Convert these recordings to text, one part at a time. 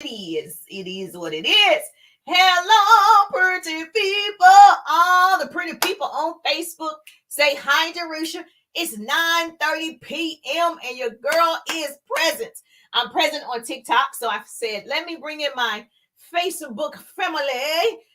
It is what it is. Hello, pretty people. All the pretty people on Facebook say hi, Jerusha. It's 9:30 p.m. and your girl is present. I'm present on TikTok, so I said, let me bring in my Facebook family.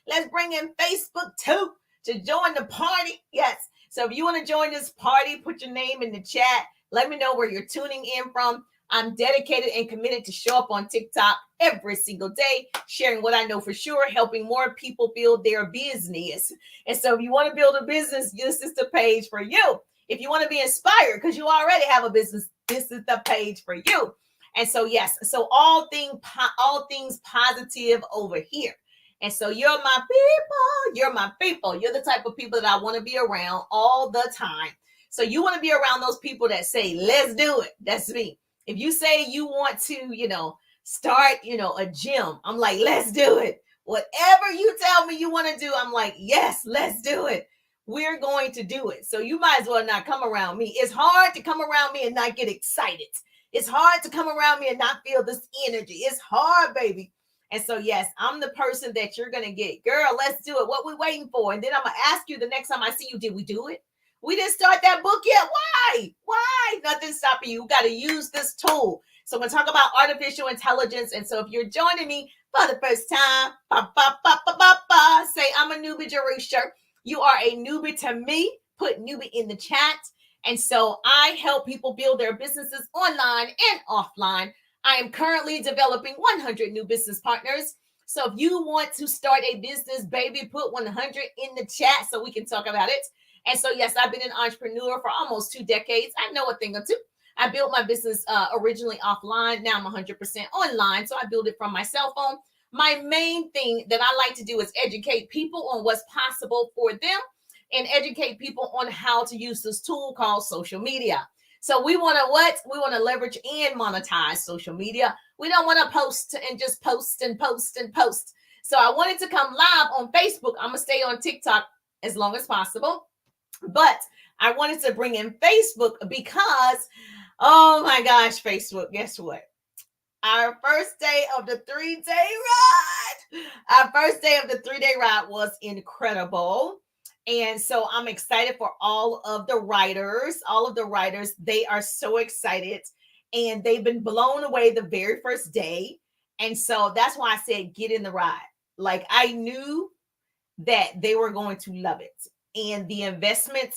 Let's bring in Facebook too to join the party. Yes. So if you want to join this party, put your name in the chat. Let me know where you're tuning in from. I'm dedicated and committed to show up on TikTok every single day, sharing what I know for sure, helping more people build their business. And so if you want to build a business, this is the page for you. If you want to be inspired because you already have a business, this is the page for you. And so, yes, so all things positive over here. And so you're my people. You're my people. You're the type of people that I want to be around all the time. So you want to be around those people that say, let's do it. That's me. If you say you want to, start, a gym, I'm like, let's do it. Whatever you tell me you want to do, I'm like, yes, let's do it. We're going to do it. So you might as well not come around me. It's hard to come around me and not get excited. It's hard to come around me and not feel this energy. It's hard, baby. And so, yes, I'm the person that you're going to get. Girl, let's do it. What we waiting for? And then I'm going to ask you the next time I see you, did we do it? We didn't start that book yet. Why? Why? Nothing's stopping you. You got to use this tool. So we're talking about artificial intelligence. And so if you're joining me for the first time, say I'm a newbie, Jerusha. You are a newbie to me. Put newbie in the chat. And so I help people build their businesses online and offline. I am currently developing 100 new business partners. So if you want to start a business, baby, put 100 in the chat so we can talk about it. And so, yes, I've been an entrepreneur for almost 2 decades. I know a thing or two. I built my business originally offline. Now I'm 100% online. So I build it from my cell phone. My main thing that I like to do is educate people on what's possible for them and educate people on how to use this tool called social media. So we want to what? We want to leverage and monetize social media. We don't want to post and just post and post and post. So I wanted to come live on Facebook. I'm going to stay on TikTok as long as possible. But I wanted to bring in Facebook because, oh my gosh, Facebook, guess what? Our first day of the 3-day ride was incredible. And so I'm excited for all of the writers. They are so excited. And they've been blown away the very first day. And so that's why I said, get in the ride. Like I knew that they were going to love it. And the investment,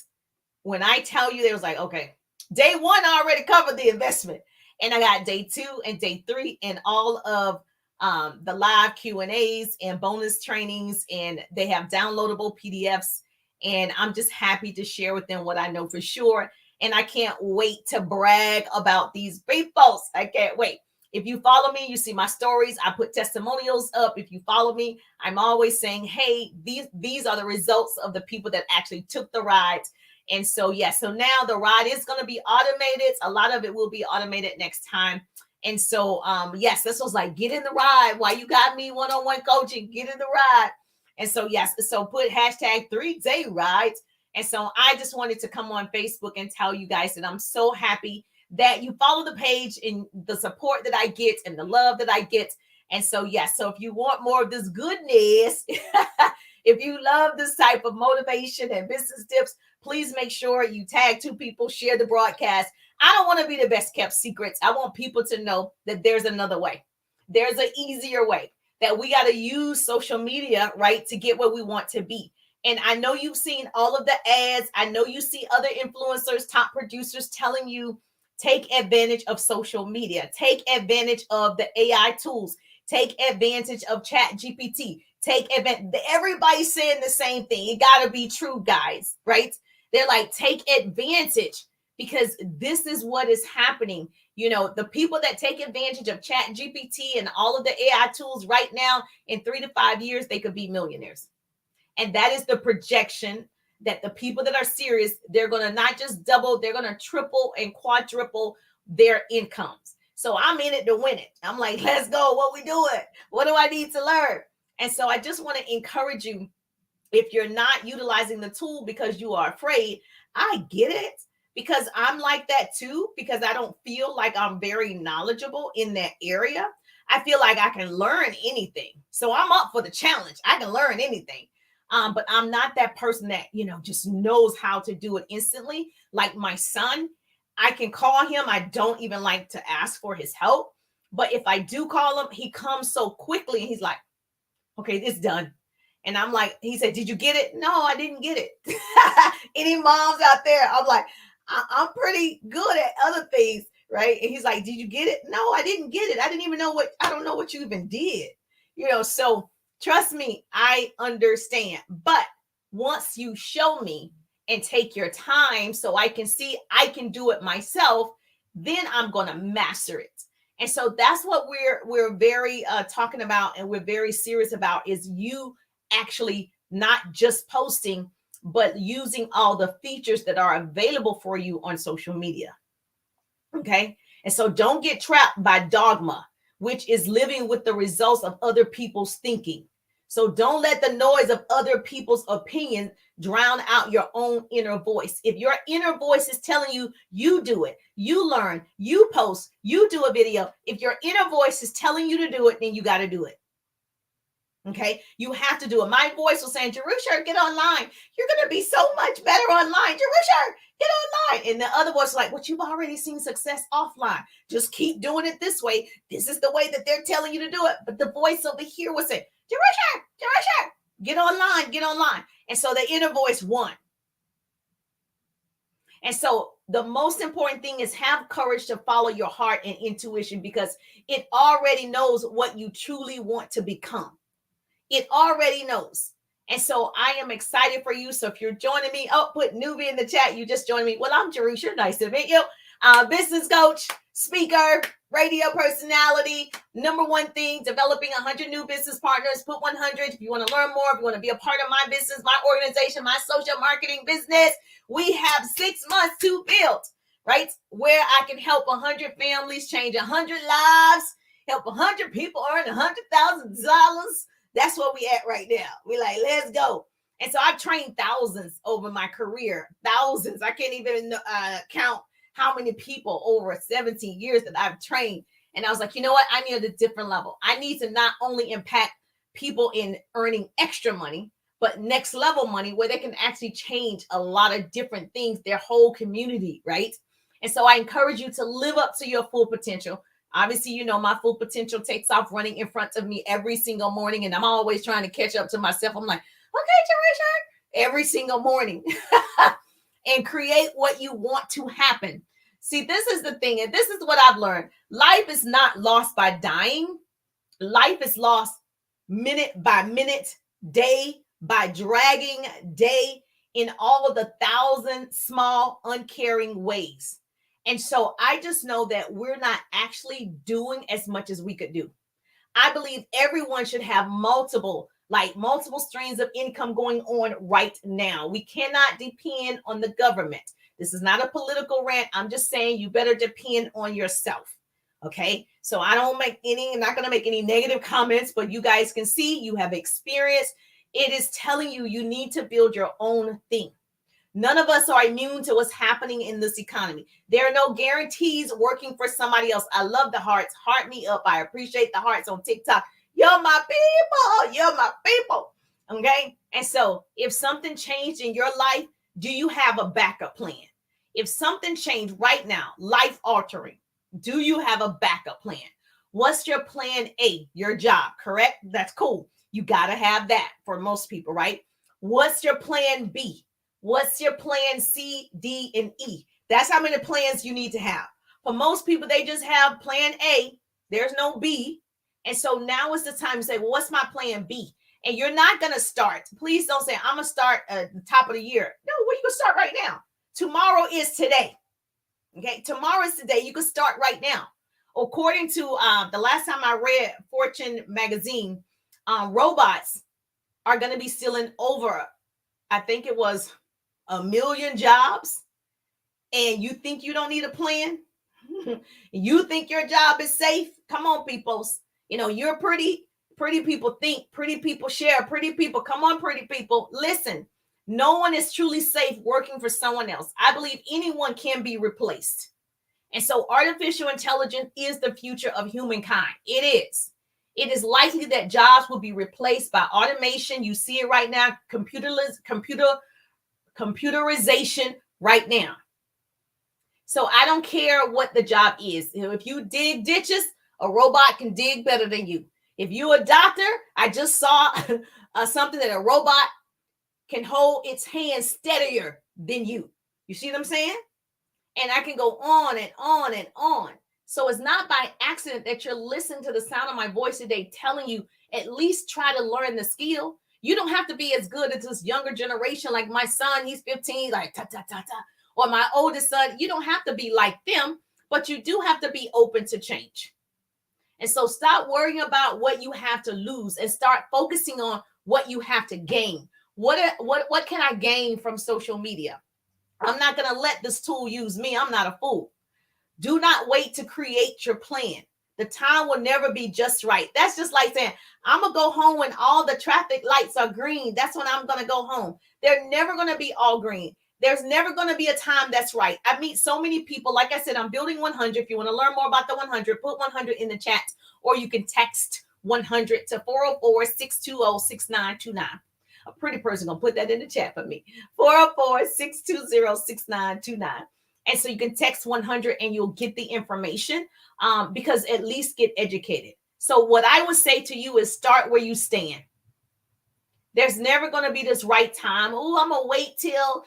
when I tell you, they was like, okay, day 1 I already covered the investment. And I got day 2 and day 3 and all of the live Q&As and bonus trainings. And they have downloadable PDFs. And I'm just happy to share with them what I know for sure. And I can't wait to brag about these people. I can't wait. If you follow me, you see my stories. I put testimonials up. If you follow me, I'm always saying, hey, these are the results of the people that actually took the ride. And so, so now the ride is going to be automated. A lot of it will be automated next time. And so, yes, this was like, get in the ride. Why you got me one-on-one coaching? Get in the ride. And so, yes, so put hashtag 3-day rides. And so I just wanted to come on Facebook and tell you guys that I'm so happy that you follow the page and the support that I get and the love that I get. And so, yes, so if you want more of this goodness, if you love this type of motivation and business tips, please make sure you tag 2 people, share the broadcast. I don't want to be the best kept secrets. I want people to know that there's another way. There's an easier way, that we got to use social media, right, to get where we want to be. And I know you've seen all of the ads. I know you see other influencers, top producers telling you, take advantage of social media. Take advantage of the AI tools. Take advantage of Chat GPT. Everybody's saying the same thing. It got to be true, guys, right? They're like, take advantage because this is what is happening. The people that take advantage of Chat GPT and all of the AI tools right now, in 3 to 5 years, they could be millionaires. And that is the projection that the people that are serious, they're going to not just double, they're going to triple and quadruple their incomes. So I'm in it to win it. I'm like, let's go. What we doing? What do I need to learn? And so I just want to encourage you, if you're not utilizing the tool because you are afraid, I get it, because I'm like that too, because I don't feel like I'm very knowledgeable in that area. I feel like I can learn anything. So I'm up for the challenge. I can learn anything. But I'm not that person that, just knows how to do it instantly. Like my son, I can call him. I don't even like to ask for his help. But if I do call him, he comes so quickly and he's like, okay, it's done. And I'm like, he said, did you get it? No, I didn't get it. Any moms out there? I'm like, I'm pretty good at other things, right? And he's like, did you get it? No, I didn't get it. I don't know what you even did. So trust me, I understand. But once you show me and take your time so I can see I can do it myself, then I'm going to master it. And so that's what we're very talking about, and we're very serious about, is you actually not just posting, but using all the features that are available for you on social media. Okay. And so don't get trapped by dogma, which is living with the results of other people's thinking. So don't let the noise of other people's opinion drown out your own inner voice. If your inner voice is telling you, you do it, you learn, you post, you do a video. If your inner voice is telling you to do it, then you got to do it. Okay, you have to do it. My voice was saying, Jerusha, get online. You're going to be so much better online. Jerusha, get online. And the other voice was like, well, you've already seen success offline. Just keep doing it this way. This is the way that they're telling you to do it. But the voice over here was saying, Jerusha, get online. And so the inner voice won. And so the most important thing is have courage to follow your heart and intuition, because it already knows what you truly want to become. It already knows. And so I am excited for you. So if you're joining me, put newbie in the chat. You just joined me. Well, I'm Jerusha. Nice to meet you. Business coach, speaker, radio personality. Number one thing, developing 100 new business partners. Put 100. If you want to learn more, if you want to be a part of my business, my organization, my social marketing business, we have 6 months to build, right? Where I can help 100 families change 100 lives, help 100 people earn $100,000. That's what we at right now. We're like, let's go. And so I've trained thousands over my career. Thousands. I can't even count how many people over 17 years that I've trained. And I was like, you know what? I need a different level. I need to not only impact people in earning extra money, but next level money where they can actually change a lot of different things, their whole community, right? And so I encourage you to live up to your full potential. Obviously, my full potential takes off running in front of me every single morning. And I'm always trying to catch up to myself. I'm like, okay, Teresa, every single morning. And create what you want to happen. See, this is the thing. And this is what I've learned. Life is not lost by dying. Life is lost minute by minute, day by dragging day, in all of the 1,000 small, uncaring ways. And so I just know that we're not actually doing as much as we could do. I believe everyone should have multiple streams of income going on right now. We cannot depend on the government. This is not a political rant. I'm just saying you better depend on yourself. Okay. So I'm not going to make any negative comments, but you guys can see you have experience. It is telling you need to build your own thing. None of us are immune to what's happening in this economy. There are no guarantees working for somebody else. I love the hearts. Heart me up. I appreciate the hearts on TikTok. You're my people. You're my people. Okay. And so if something changed in your life, do you have a backup plan? If something changed right now, life altering, do you have a backup plan? What's your plan A? Your job, correct? That's cool. You got to have that for most people, right? What's your plan B? What's your plan C, D, and E? That's how many plans you need to have. For most people, they just have plan A. There's no B. And so now is the time to say, well, what's my plan B? And you're not going to start. Please don't say, I'm going to start at the top of the year. No, well, you can start right now. Tomorrow is today. Okay, tomorrow is today. You can start right now. According to the last time I read Fortune magazine, robots are going to be stealing over, I think it was 1 million jobs. And you think you don't need a plan? You think your job is safe? Come on, peoples. You're pretty people think, pretty people share, pretty people. Come on, pretty people. Listen, no one is truly safe working for someone else. I believe anyone can be replaced. And so artificial intelligence is the future of humankind. It is. It is likely that jobs will be replaced by automation. You see it right now, computerization right now. So I don't care what the job is. If you dig ditches, a robot can dig better than you. If you're a doctor, I just saw something that a robot can hold its hand steadier than you. You see what I'm saying? And I can go on and on and on. So it's not by accident that you're listening to the sound of my voice today telling you at least try to learn the skill. You don't have to be as good as this younger generation like my son, he's 15, like ta ta ta ta. Or my oldest son, you don't have to be like them, but you do have to be open to change. And so stop worrying about what you have to lose and start focusing on what you have to gain. What can I gain from social media? I'm not going to let this tool use me. I'm not a fool. Do not wait to create your plan. The time will never be just right. That's just like saying, I'm going to go home when all the traffic lights are green. That's when I'm going to go home. They're never going to be all green. There's never going to be a time that's right. I meet so many people. Like I said, I'm building 100. If you want to learn more about the 100, put 100 in the chat, or you can text 100 to 404-620-6929. A pretty person going to put that in the chat for me. 404-620-6929. And so you can text 100 and you'll get the information because at least get educated. So what I would say to you is start where you stand. There's never going to be this right time. Oh, I'm going to wait till,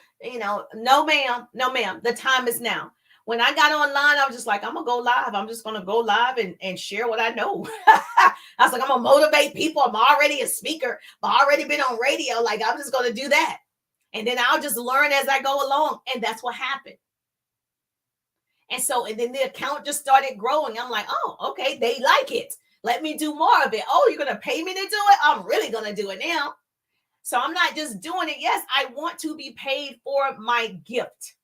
no, ma'am. No, ma'am. The time is now. When I got online, I was just like, I'm going to go live. I'm just going to go live and share what I know. I was like, I'm going to motivate people. I'm already a speaker. I've already been on radio. Like, I'm just going to do that. And then I'll just learn as I go along. And that's what happened. And then the account just started growing. I'm like, oh, okay, they like it. Let me do more of it. Oh, you're going to pay me to do it? I'm really going to do it now. So I'm not just doing it. Yes, I want to be paid for my gift.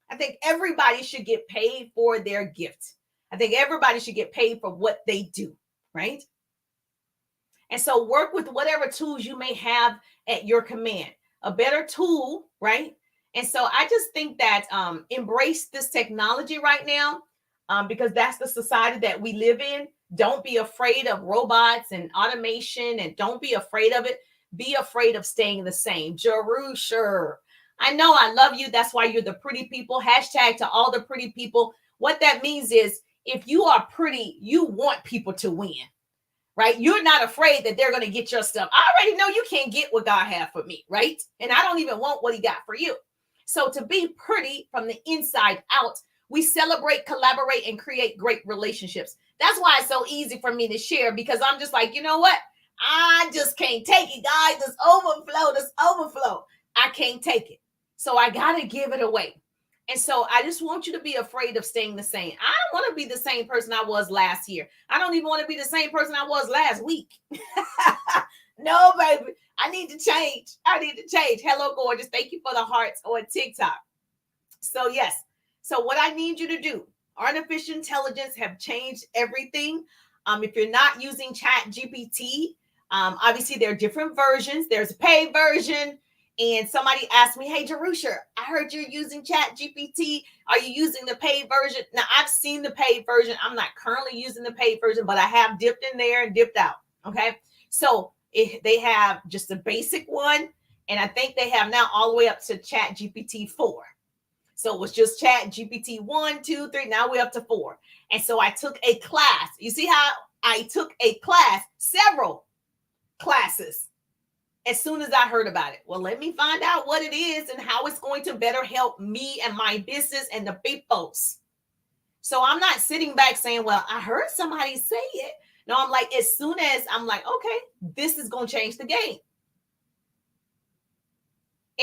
I think everybody should get paid for their gift. I think everybody should get paid for what they do, right? And so work with whatever tools you may have at your command. A better tool, right? And so I just think that embrace this technology right now because that's the society that we live in. Don't be afraid of robots and automation, and don't be afraid of it. Be afraid of staying the same. Jerusha, I know I love you. That's why you're the pretty people. Hashtag to all the pretty people. What that means is if you are pretty, you want people to win, right? You're not afraid that they're going to get your stuff. I already know you can't get what God has for me, right? And I don't even want what he got for you. So to be pretty from the inside out, we celebrate, collaborate, and create great relationships. That's why it's so easy for me to share because I'm just like, you know what? I just can't take it, guys. This overflow. I can't take it. So I got to give it away. And so I just want you to be afraid of staying the same. I don't want to be the same person I was last year. I don't even want to be the same person I was last week. No, baby. I need to change. Hello, gorgeous. Thank you for the hearts on TikTok. So yes. So what I need you to do, artificial intelligence have changed everything. If you're not using Chat GPT, obviously there are different versions. There's a paid version. And somebody asked me, hey, Jerusha, I heard you're using Chat GPT. Are you using the paid version? Now, I've seen the paid version. I'm not currently using the paid version, but I have dipped in there and dipped out. Okay. So they have just a basic one. And I think they have now all the way up to Chat GPT 4. So it was just Chat GPT 1, 2, 3. Now we're up to 4. And so I took a class. You see how I took a class, several classes, as soon as I heard about it. Well, let me find out what it is and how it's going to better help me and my business and the big folks. So I'm not sitting back saying, well, I heard somebody say it. No, I'm like, as soon as I'm like, okay, this is going to change the game.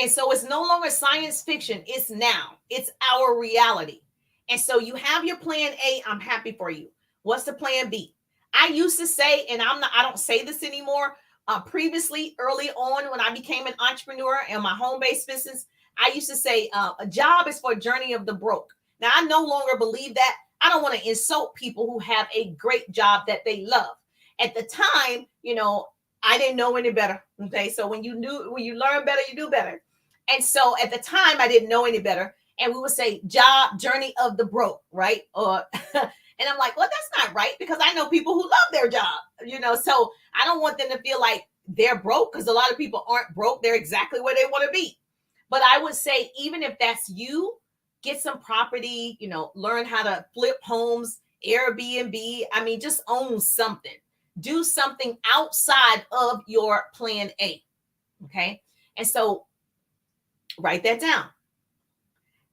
And so it's no longer science fiction. It's now. It's our reality. And so you have your plan A. I'm happy for you. What's the plan B? I used to say, and I don't say this anymore. Previously, early on, when I became an entrepreneur in my home-based business, I used to say a job is for a journey of the broke. Now, I no longer believe that. I don't want to insult people who have a great job that they love. At the time, I didn't know any better. Okay. So when you learn better, you do better. And so at the time I didn't know any better. and we would say job journey of the broke, right? Or and I'm like, well, that's not right, because I know people who love their job, so I don't want them to feel like they're broke, because a lot of people aren't broke. They're exactly where they want to be. But I would say, even if that's you, get some property, learn how to flip homes, Airbnb. I mean, just own something. Do something outside of your plan A. Okay. And so write that down.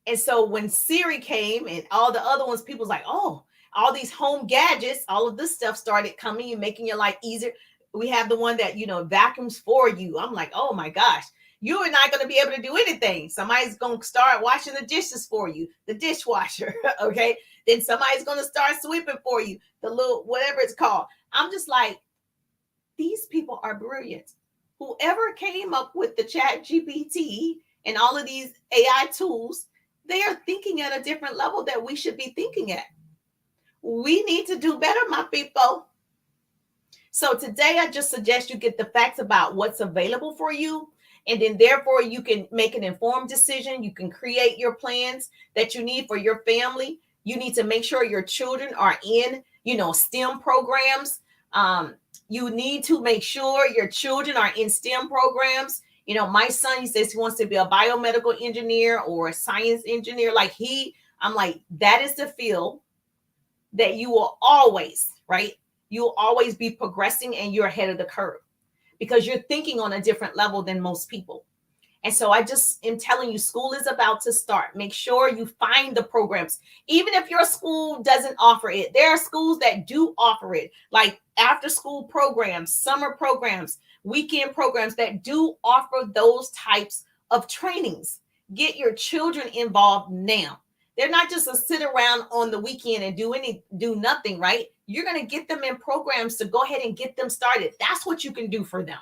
And so when Siri came and all the other ones, people's like, oh, all these home gadgets, all of this stuff started coming and making your life easier. We have the one that, vacuums for you. I'm like, oh my gosh, you are not going to be able to do anything. Somebody's going to start washing the dishes for you, the dishwasher. Okay. Then somebody's going to start sweeping for you, the little, whatever it's called. I'm just like, these people are brilliant. Whoever came up with the Chat GPT and all of these AI tools, they are thinking at a different level that we should be thinking at. We need to do better, my people. So today, I just suggest you get the facts about what's available for you. And then therefore, you can make an informed decision. You can create your plans that you need for your family. You need to make sure your children are in, STEM programs. You need to make sure your children are in STEM programs. My son, he says he wants to be a biomedical engineer or a science engineer. I'm like, that is the field that you will always, right? You'll always be progressing, and you're ahead of the curve because you're thinking on a different level than most people. And so I just am telling you, school is about to start. Make sure you find the programs. Even if your school doesn't offer it, there are schools that do offer it, like after school programs, summer programs, weekend programs that do offer those types of trainings. Get your children involved now. They're not just a sit around on the weekend and do nothing, right? You're going to get them in programs to go ahead and get them started. That's what you can do for them.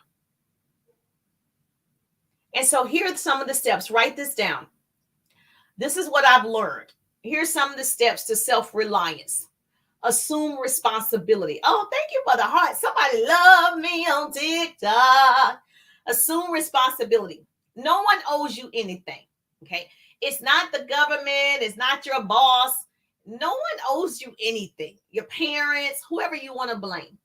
And so here are some of the steps. Write this down. This is what I've learned. Here's some of the steps to self-reliance. Assume responsibility. Oh, thank you for the heart. Somebody love me on TikTok. Assume responsibility. No one owes you anything. Okay. It's not the government. It's not your boss. No one owes you anything. Your parents, whoever you want to blame,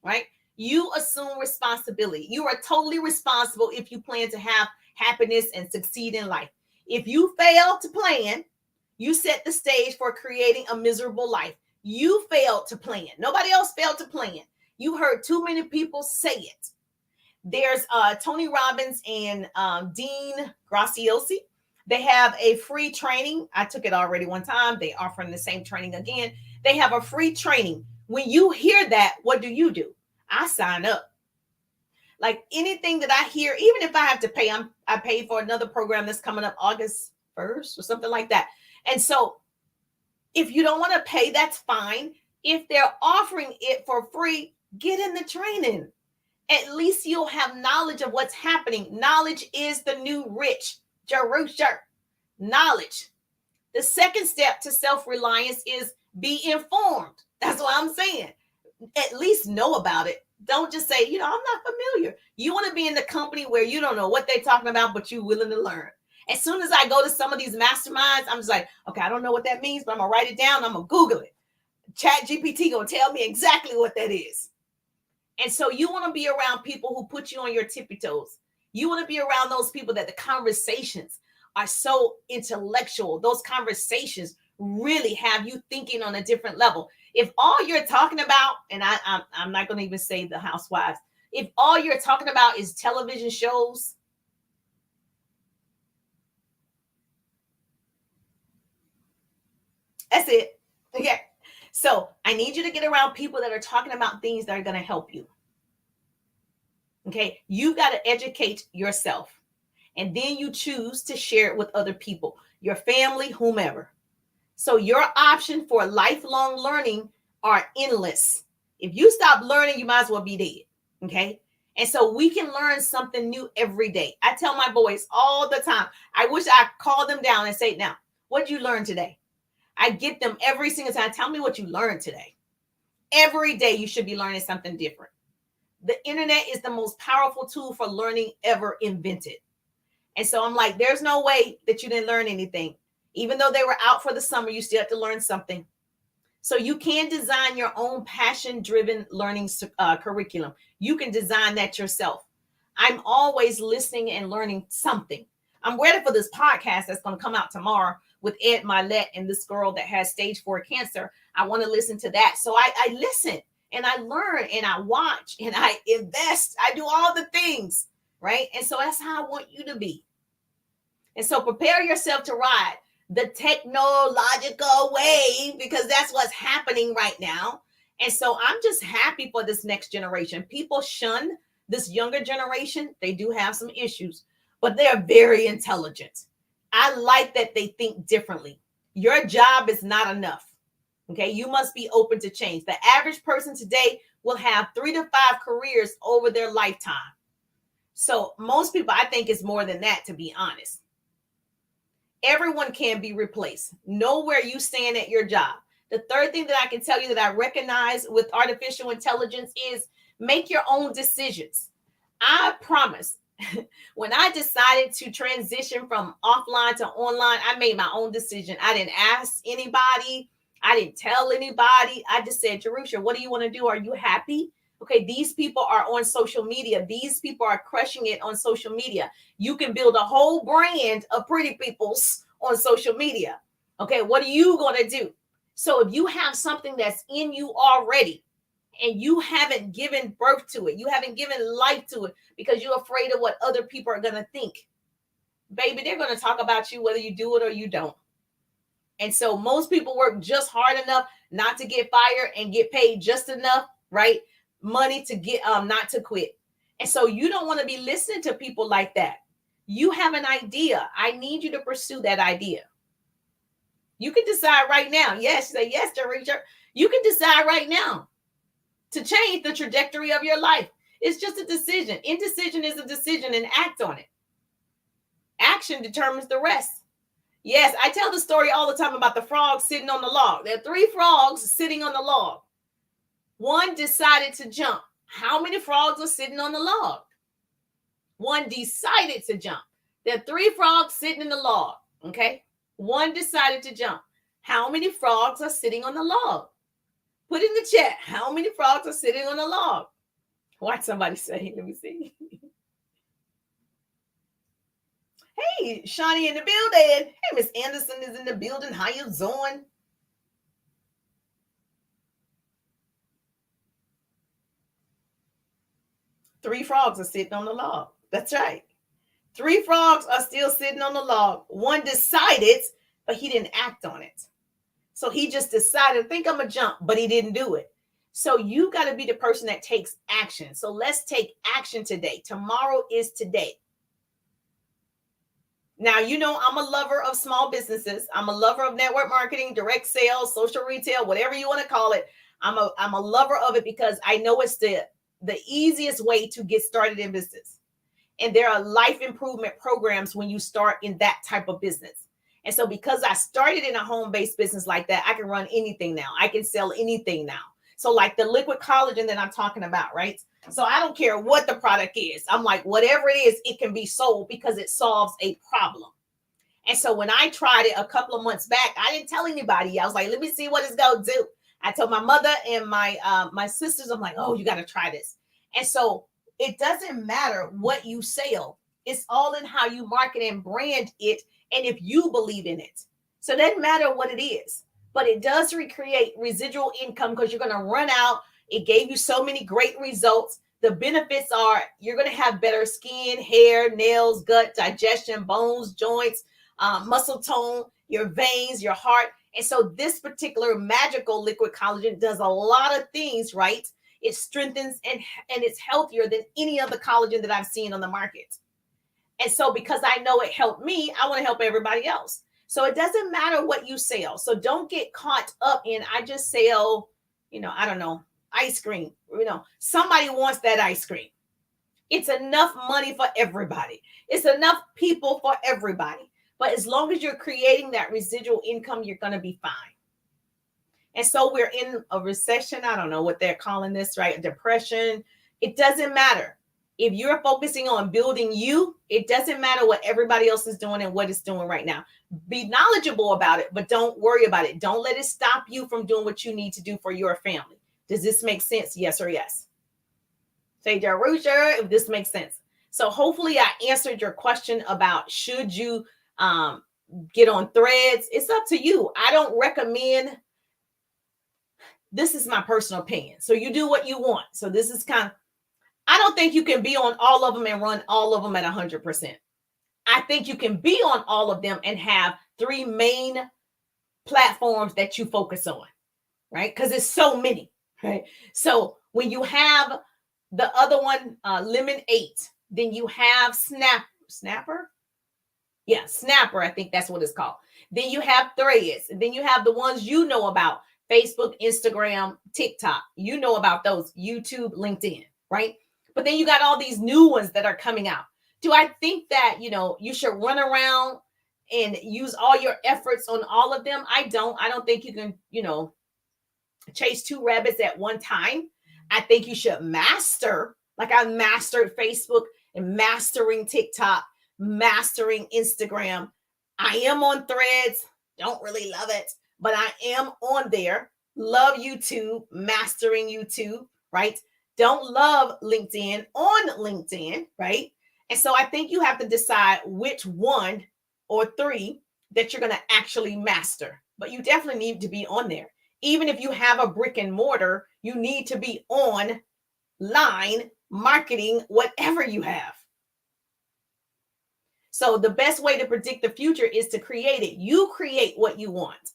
right? You assume responsibility. You are totally responsible if you plan to have happiness and succeed in life. If you fail to plan, you set the stage for creating a miserable life. You failed to plan. Nobody else failed to plan. You heard too many people say it. There's Tony Robbins and Dean Graziosi. They have a free training. I took it already one time. They offering the same training again. They have a free training. When you hear that, what do? I sign up. Like anything that I hear, even if I have to pay, I paid for another program that's coming up August 1st or something like that. And so if you don't want to pay, that's fine. If they're offering it for free, get in the training. At least you'll have knowledge of what's happening. Knowledge is the new rich. Jerusha. Knowledge. The second step to self-reliance is be informed. That's what I'm saying. At least know about it. Don't just say, I'm not familiar. You want to be in the company where you don't know what they're talking about, but you're willing to learn. As soon as I go to some of these masterminds, I'm just like, okay, I don't know what that means, but I'm going to write it down. I'm going to Google it. Chat GPT going to tell me exactly what that is. And so you want to be around people who put you on your tippy toes. You want to be around those people that the conversations are so intellectual. Those conversations really have you thinking on a different level. If all you're talking about, and I'm not going to even say the housewives, if all you're talking about is television shows, that's it. Okay. So I need you to get around people that are talking about things that are going to help you. Okay. You got to educate yourself. And then you choose to share it with other people, your family, whomever. So your option for lifelong learning are endless. If you stop learning, you might as well be dead. Okay. And so we can learn something new every day. I tell my boys all the time, I wish I called them down and say, now, what did you learn today? I get them every single time. Tell me what you learned today. Every day you should be learning something different. The internet is the most powerful tool for learning ever invented. And so I'm like, there's no way that you didn't learn anything. Even though they were out for the summer, you still have to learn something. So you can design your own passion-driven learning curriculum. You can design that yourself. I'm always listening and learning something. I'm ready for this podcast that's going to come out tomorrow with Ed Milet and this girl that has stage 4 cancer. I want to listen to that. So I listen and I learn and I watch and I invest. I do all the things, right? And so that's how I want you to be. And so prepare yourself to ride the technological wave, because that's what's happening right now. And so I'm just happy for this next generation. People shun this younger generation. They do have some issues, but they're very intelligent. I like that they think differently. Your job is not enough. Okay, you must be open to change. The average person today will have 3 to 5 careers over their lifetime. So most people, I think, is more than that, to be honest. Everyone can be replaced. Know where you stand at your job. The third thing that I can tell you that I recognize with artificial intelligence is make your own decisions. I promise, when I decided to transition from offline to online, I made my own decision. I didn't ask anybody. I didn't tell anybody. I just said, Jerusha, what do you want to do? Are you happy? Okay, these people are on social media. These people are crushing it on social media. You can build a whole brand of pretty peoples on social media. Okay, what are you going to do? So if you have something that's in you already and you haven't given birth to it, you haven't given life to it because you're afraid of what other people are going to think, baby, they're going to talk about you whether you do it or you don't. And so most people work just hard enough not to get fired and get paid just enough, right? Money to get not to quit. And so you don't want to be listening to people like that. You have an idea. I need you to pursue that idea. You can decide right now. Yes, say yes, Teresa. You can decide right now to change the trajectory of your life. It's just a decision. Indecision is a decision, and act on it. Action determines the rest. Yes, I tell the story all the time about the frogs sitting on the log. There are 3 frogs sitting on the log. One decided to jump. How many frogs are sitting on the log? One decided to jump. There are 3 frogs sitting in the log. Okay. One decided to jump. How many frogs are sitting on the log? Put in the chat. How many frogs are sitting on the log? Watch somebody say, let me see. Hey, Shawnee in the building. Hey, Miss Anderson is in the building. How you doing? Three frogs are sitting on the log. That's right. 3 frogs are still sitting on the log. One decided, but he didn't act on it. So he just decided, I think I'm going to jump, but he didn't do it. So you got to be the person that takes action. So let's take action today. Tomorrow is today. Now, you know, I'm a lover of small businesses. I'm a lover of network marketing, direct sales, social retail, whatever you want to call it. I'm a lover of it because I know it's the easiest way to get started in business. And there are life improvement programs when you start in that type of business. And so because I started in a home-based business like that, I can run anything now. I can sell anything now. So like the liquid collagen that I'm talking about, right? So I don't care what the product is. I'm like, whatever it is, it can be sold because it solves a problem. And so when I tried it a couple of months back, I didn't tell anybody. I was like, let me see what it's going to do. I told my mother and my sisters, I'm like, oh, you got to try this. And so it doesn't matter what you sell. It's all in how you market and brand it. And if you believe in it. So it doesn't matter what it is, but it does recreate residual income because you're going to run out. It gave you so many great results. The benefits are you're going to have better skin, hair, nails, gut, digestion, bones, joints, muscle tone, your veins, your heart. And so this particular magical liquid collagen does a lot of things, right? It strengthens and it's healthier than any other collagen that I've seen on the market. And so because I know it helped me, I want to help everybody else. So it doesn't matter what you sell. So don't get caught up in, I just sell, I don't know, ice cream. Somebody wants that ice cream. It's enough money for everybody. It's enough people for everybody. But as long as you're creating that residual income, you're going to be fine. And so we're in a recession. I don't know what they're calling this, right? Depression. It doesn't matter. If you're focusing on building you, it doesn't matter what everybody else is doing and what it's doing right now. Be knowledgeable about it, but don't worry about it. Don't let it stop you from doing what you need to do for your family. Does this make sense? Yes or yes? Say, Darusha, if this makes sense. So hopefully I answered your question about should you get on Threads. It's up to you. I don't recommend. This is my personal opinion. So you do what you want. So this is kind of, I don't think you can be on all of them and run all of them at 100%. I think you can be on all of them and have 3 main platforms that you focus on, right? Because it's so many, right? So when you have the other one, Lemon 8, then you have Snapper. Yeah, Snapper, I think that's what it's called. Then you have Threads. And then you have the ones you know about, Facebook, Instagram, TikTok. You know about those, YouTube, LinkedIn, right? But then you got all these new ones that are coming out. Do I think that, you should run around and use all your efforts on all of them? I don't think you can, chase 2 rabbits at one time. I think you should master, like I mastered Facebook and mastering TikTok, mastering Instagram. I am on Threads. Don't really love it, but I am on there. Love YouTube, mastering YouTube, right? Don't love LinkedIn, on LinkedIn, right? And so I think you have to decide which one or 3 that you're going to actually master. But you definitely need to be on there. Even if you have a brick and mortar, you need to be online marketing whatever you have. So the best way to predict the future is to create it. You create what you want.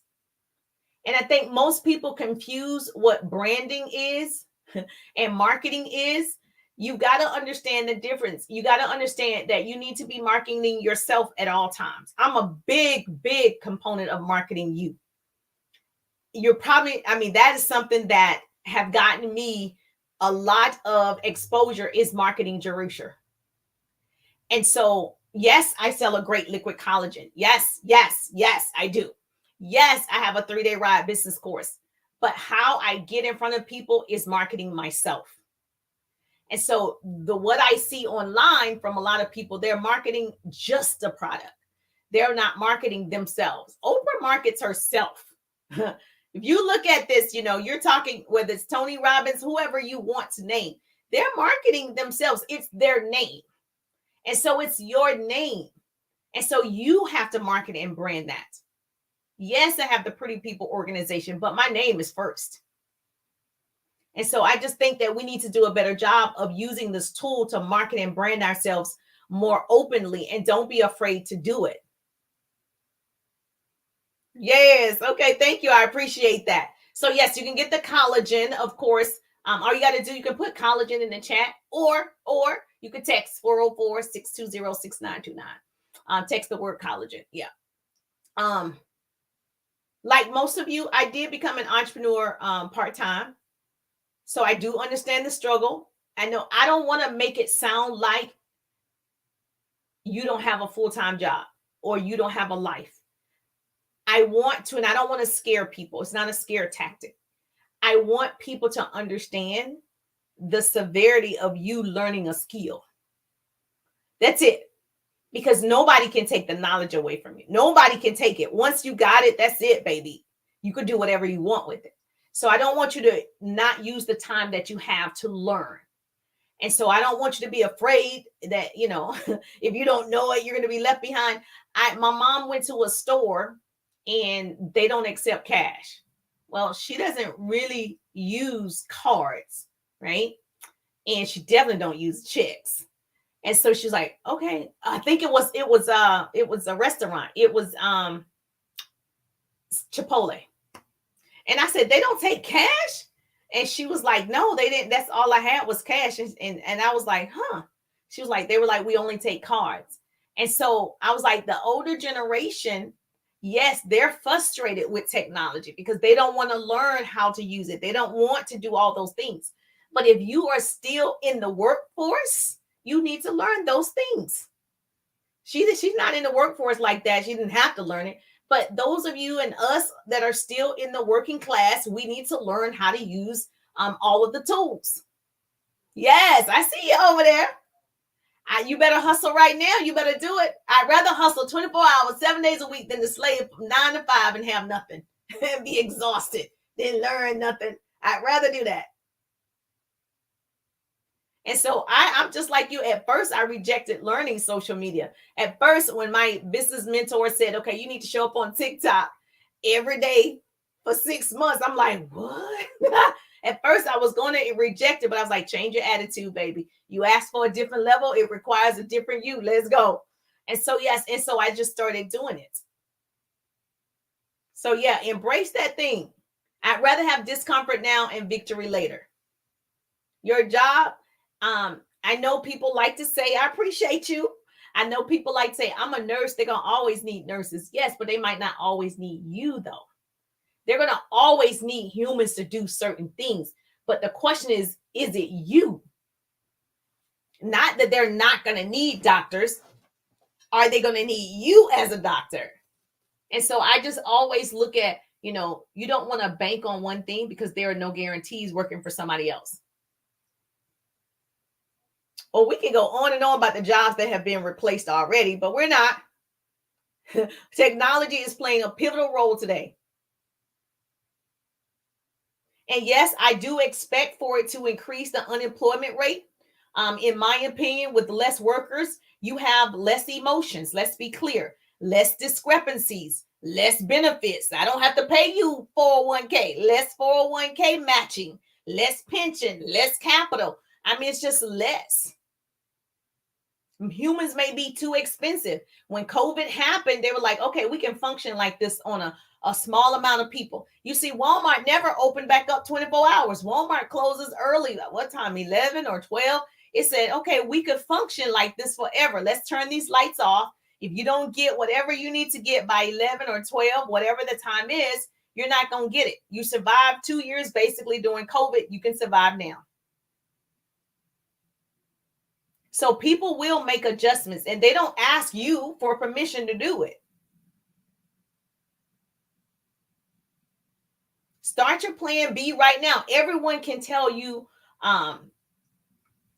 And I think most people confuse what branding is and marketing is. You got to understand the difference. You got to understand that you need to be marketing yourself at all times. I'm a big component of marketing you. You're probably, that is something that have gotten me a lot of exposure is marketing Jerusha. And so, yes, I sell a great liquid collagen. Yes, I do. Yes, I have a 3-day ride business course. But how I get in front of people is marketing myself. And so what I see online from a lot of people, they're marketing just the product. They're not marketing themselves. Oprah markets herself. If you look at this, you're talking, whether it's Tony Robbins, whoever you want to name, they're marketing themselves. It's their name. And so it's your name. And so you have to market and brand that. Yes, I have the Pretty People organization, but my name is first. And so I just think that we need to do a better job of using this tool to market and brand ourselves more openly, and don't be afraid to do it. Yes. Okay. Thank you. I appreciate that. So yes, you can get the collagen, of course. All you got to do, you can put collagen in the chat, or you can text 404-620-6929. Text the word collagen. Yeah. Like most of you, I did become an entrepreneur part-time. So I do understand the struggle. I know I don't want to make it sound like you don't have a full-time job or you don't have a life. I want to, and I don't want to scare people. It's not a scare tactic. I want people to understand the severity of you learning a skill. That's it. Because nobody can take the knowledge away from you. Nobody can take it. Once you got it, that's it, baby. You could do whatever you want with it. So I don't want you to not use the time that you have to learn. And so I don't want you to be afraid that, if you don't know it, you're going to be left behind. My mom went to a store and they don't accept cash. Well, she doesn't really use cards, right? And she definitely don't use checks. And so she's like, okay, I think it was a restaurant. It was Chipotle. And I said, they don't take cash? And she was like, no, they didn't. That's all I had was cash. And I was like, huh. She was like, they were like, we only take cards. And so I was like, the older generation, yes, they're frustrated with technology because they don't want to learn how to use it. They don't want to do all those things. But if you are still in the workforce, you need to learn those things. She's not in the workforce like that. She didn't have to learn it. But those of you and us that are still in the working class, we need to learn how to use all of the tools. Yes, I see you over there. You better hustle right now. You better do it. I'd rather hustle 24 hours, 7 days a week than to slave from 9 to 5 and have nothing and be exhausted, then learn nothing. I'd rather do that. And so I'm just like you. At first, I rejected learning social media. At first, when my business mentor said, okay, you need to show up on TikTok every day for 6 months, I'm like, what? At first, I was going to reject it, but I was like, change your attitude, baby. You asked for a different level. It requires a different you. Let's go. And so, yes. And so I just started doing it. So, yeah, embrace that thing. I'd rather have discomfort now and victory later. Your job, I know people like to say, I appreciate you. I know people like to say, I'm a nurse. They're going to always need nurses. Yes, but they might not always need you, though. They're going to always need humans to do certain things. But the question is it you? Not that they're not going to need doctors. Are they going to need you as a doctor? And so I just always look at, you don't want to bank on one thing because there are no guarantees working for somebody else. Or we can go on and on about the jobs that have been replaced already, but we're not. Technology is playing a pivotal role today. And yes, I do expect for it to increase the unemployment rate. In my opinion, with less workers, you have less emotions. Let's be clear. Less discrepancies, less benefits. I don't have to pay you 401k, less 401k matching, less pension, less capital. I mean, it's just less. Humans may be too expensive. When COVID happened, they were like, okay, we can function like this on a small amount of people. You see, Walmart never opened back up 24 hours. Walmart closes early. At what time? 11 or 12? It said, okay, we could function like this forever. Let's turn these lights off. If you don't get whatever you need to get by 11 or 12, whatever the time is, you're not going to get it. You survived 2 years basically during COVID. You can survive now. So people will make adjustments and they don't ask you for permission to do it. Start your plan B right now. Everyone can tell you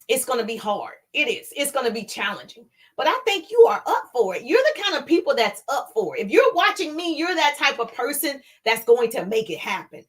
it's going to be hard. It is. It's going to be challenging. But I think you are up for it. You're the kind of people that's up for it. If you're watching me, you're that type of person that's going to make it happen.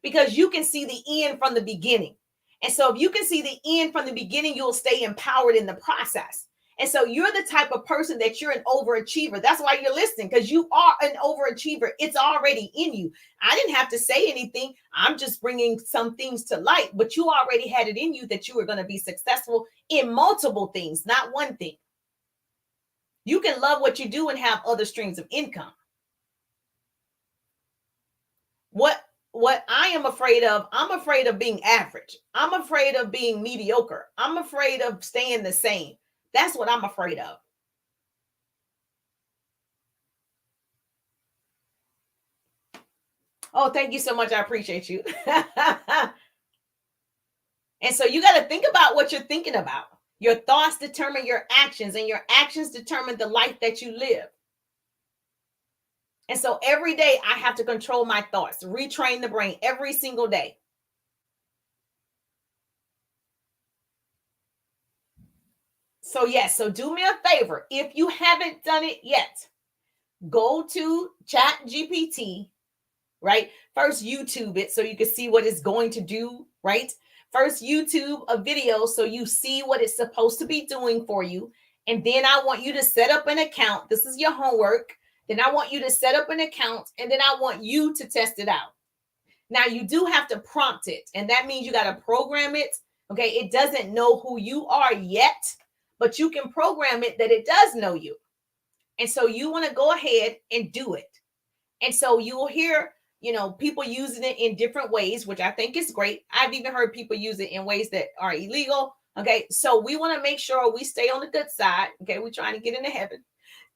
Because you can see the end from the beginning. And so if you can see the end from the beginning, you'll stay empowered in the process. And so you're the type of person that you're an overachiever. That's why you're listening, because you are an overachiever. It's already in you. I didn't have to say anything. I'm just bringing some things to light, but you already had it in you that you were going to be successful in multiple things, not one thing. You can love what you do and have other streams of income. What I am afraid of, I'm afraid of being average. I'm afraid of being mediocre. I'm afraid of staying the same. That's what I'm afraid of. Oh, thank you so much. I appreciate you. And so you got to think about what you're thinking about. Your thoughts determine your actions, and your actions determine the life that you live. And so every day I have to control my thoughts, retrain the brain every single day. So yes, so do me a favor. If you haven't done it yet, go to Chat GPT, right? First YouTube it so you can see what it's going to do, right? First YouTube a video so you see what it's supposed to be doing for you. And then I want you to set up an account. This is your homework. Then I want you to set up an account, and then I want you to test it out. Now, you do have to prompt it, and that means you got to program it. Okay, it doesn't know who you are yet, but you can program it that it does know you. And so you want to go ahead and do it. And so you will hear, people using it in different ways, which I think is great. I've even heard people use it in ways that are illegal. Okay, so we want to make sure we stay on the good side. Okay, we're trying to get into heaven.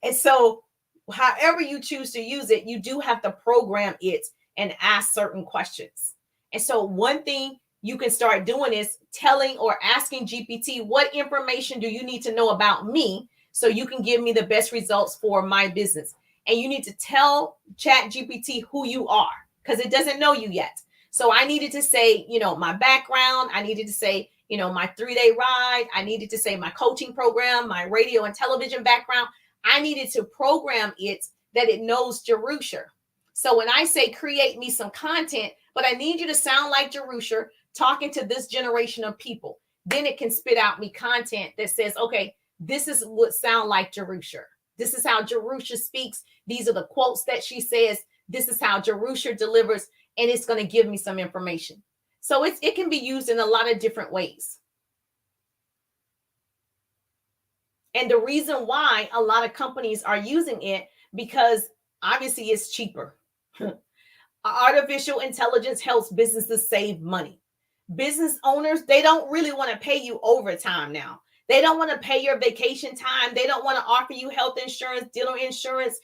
And so however you choose to use it, you do have to program it and ask certain questions. And so one thing you can start doing is telling or asking GPT, what information do you need to know about me so you can give me the best results for my business? And you need to tell Chat GPT who you are, because it doesn't know you yet. So I needed to say, my background. I needed to say, my 3-day ride. I needed to say my coaching program, my radio and television background. I needed to program it that it knows Jerusha. So when I say create me some content, but I need you to sound like Jerusha talking to this generation of people, then it can spit out me content that says, okay, this is what sound like Jerusha. This is how Jerusha speaks. These are the quotes that she says. This is how Jerusha delivers, and it's going to give me some information. So it can be used in a lot of different ways. And the reason why a lot of companies are using it, because obviously it's cheaper. Artificial intelligence helps businesses save money. Business owners, they don't really want to pay you overtime now. They don't want to pay your vacation time. They don't want to offer you health insurance, dental insurance,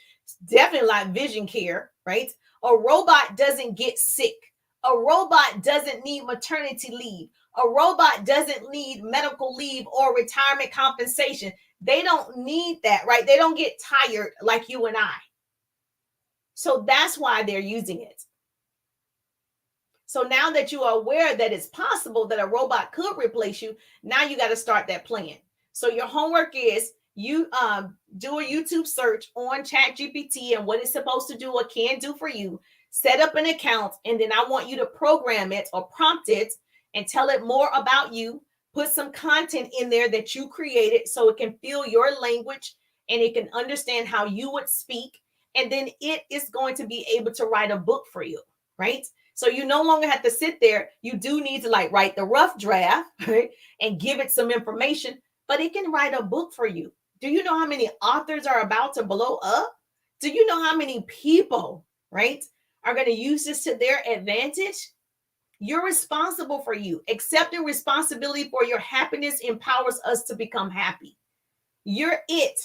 definitely like vision care, right? A robot doesn't get sick. A robot doesn't need maternity leave. A robot doesn't need medical leave or retirement compensation. They don't need that, right? They don't get tired like you and I. So that's why they're using it. So now that you are aware that it's possible that a robot could replace you, now you got to start that plan. So your homework is you do a YouTube search on ChatGPT and what it's supposed to do or can do for you. Set up an account, and then I want you to program it or prompt it and tell it more about you. Put some content in there that you created so it can feel your language and it can understand how you would speak. And then it is going to be able to write a book for you, right? So you no longer have to sit there. You do need to like write the rough draft, right? And give it some information, but it can write a book for you. Do you know how many authors are about to blow up? Do you know how many people, right, are going to use this to their advantage? You're responsible for you. Accepting responsibility for your happiness empowers us to become happy. You're it.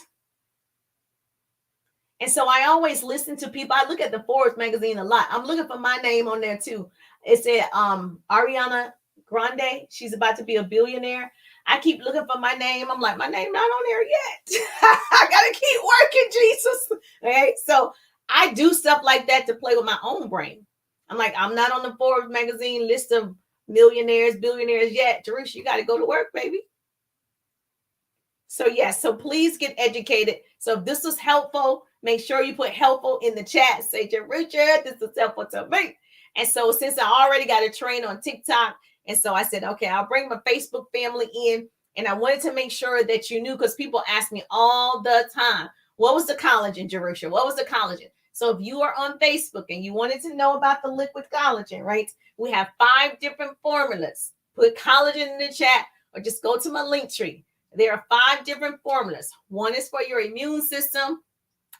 And so I always listen to people. I look at the Forbes magazine a lot. I'm looking for my name on there too. It said Ariana Grande. She's about to be a billionaire. I keep looking for my name. I'm like, my name not on there yet. I gotta keep working, Jesus. Okay, so I do stuff like that to play with my own brain. I'm like, I'm not on the Forbes magazine list of millionaires, billionaires yet. Jerusha, you got to go to work, baby. So yes, so please get educated. So if this was helpful, make sure you put helpful in the chat. Say, Jerusha, this is helpful to me. And so since I already got a train on TikTok, and so I said, okay, I'll bring my Facebook family in. And I wanted to make sure that you knew, because people ask me all the time, what was the collagen, Jerusha? What was the collagen? So if you are on Facebook and you wanted to know about the liquid collagen, right? We have 5 different formulas. Put collagen in the chat or just go to my link tree. There are 5 different formulas. One is for your immune system.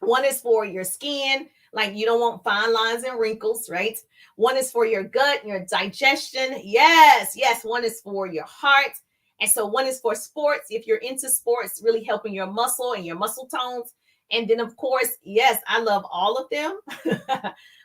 One is for your skin, like you don't want fine lines and wrinkles, right? One is for your gut, your digestion. Yes. One is for your heart. And so one is for sports. If you're into sports, really helping your muscle and your muscle tones. And then, of course, yes, I love all of them.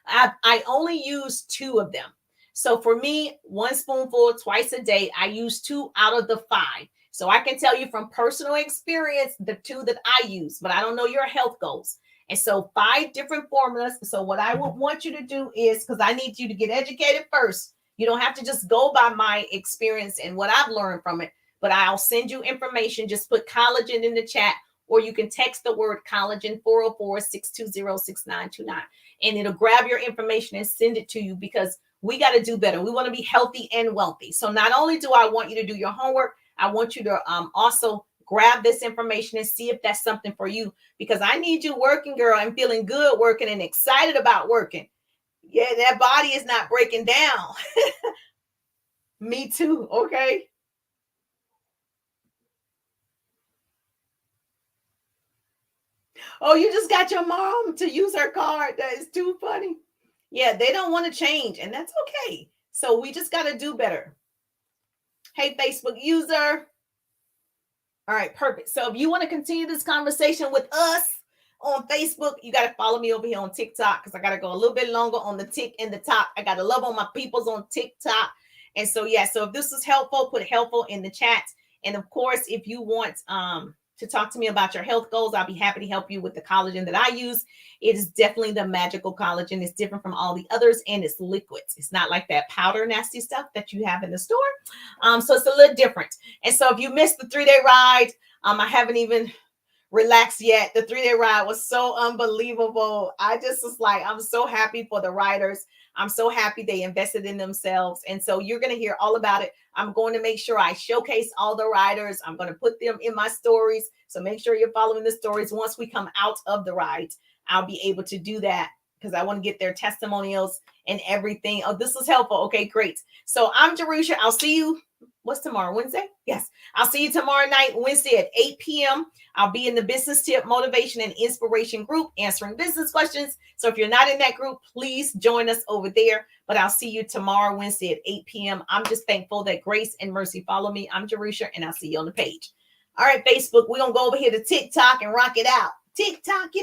I only use 2 of them. So for me, 1 spoonful twice a day, I use 2 out of the 5. So I can tell you from personal experience, the 2 that I use, but I don't know your health goals. And so 5 different formulas. So what I would want you to do is, because I need you to get educated first. You don't have to just go by my experience and what I've learned from it, but I'll send you information. Just put collagen in the chat, or you can text the word collagen 404-620-6929, and it'll grab your information and send it to you, because we got to do better. We want to be healthy and wealthy. So not only do I want you to do your homework, I want you to also grab this information and see if that's something for you, because I need you working, girl, and feeling good working and excited about working. Yeah, that body is not breaking down. Me too. Okay. Oh, you just got your mom to use her card. That is too funny. Yeah, they don't want to change, and that's okay. So we just got to do better. Hey, Facebook user. All right, perfect. So if you want to continue this conversation with us on Facebook, you got to follow me over here on TikTok, because I got to go a little bit longer on the tick in the top. I got to love on my peoples on TikTok. And so, yeah, so if this is helpful, put helpful in the chat. And of course, if you want to talk to me about your health goals, I'll be happy to help you with the collagen that I use. It is definitely the magical collagen. It's different from all the others, and it's liquids. It's not like that powder nasty stuff that you have in the store. So it's a little different. And so if you missed the 3-day ride, I haven't even relaxed yet. The 3-day ride was so unbelievable. I just was like, I'm so happy for the riders. I'm so happy they invested in themselves. And so you're going to hear all about it. I'm going to make sure I showcase all the riders. I'm going to put them in my stories. So make sure you're following the stories. Once we come out of the ride, I'll be able to do that because I want to get their testimonials and everything. Oh, this was helpful. Okay, great. So I'm Jerusha. I'll see you. What's tomorrow? Wednesday? Yes. I'll see you tomorrow night, Wednesday at 8 p.m. I'll be in the business tip, motivation, and inspiration group answering business questions. So if you're not in that group, please join us over there. But I'll see you tomorrow, Wednesday at 8 p.m. I'm just thankful that grace and mercy follow me. I'm Jerusha, and I'll see you on the page. All right, Facebook, we're going to go over here to TikTok and rock it out. TikTok, you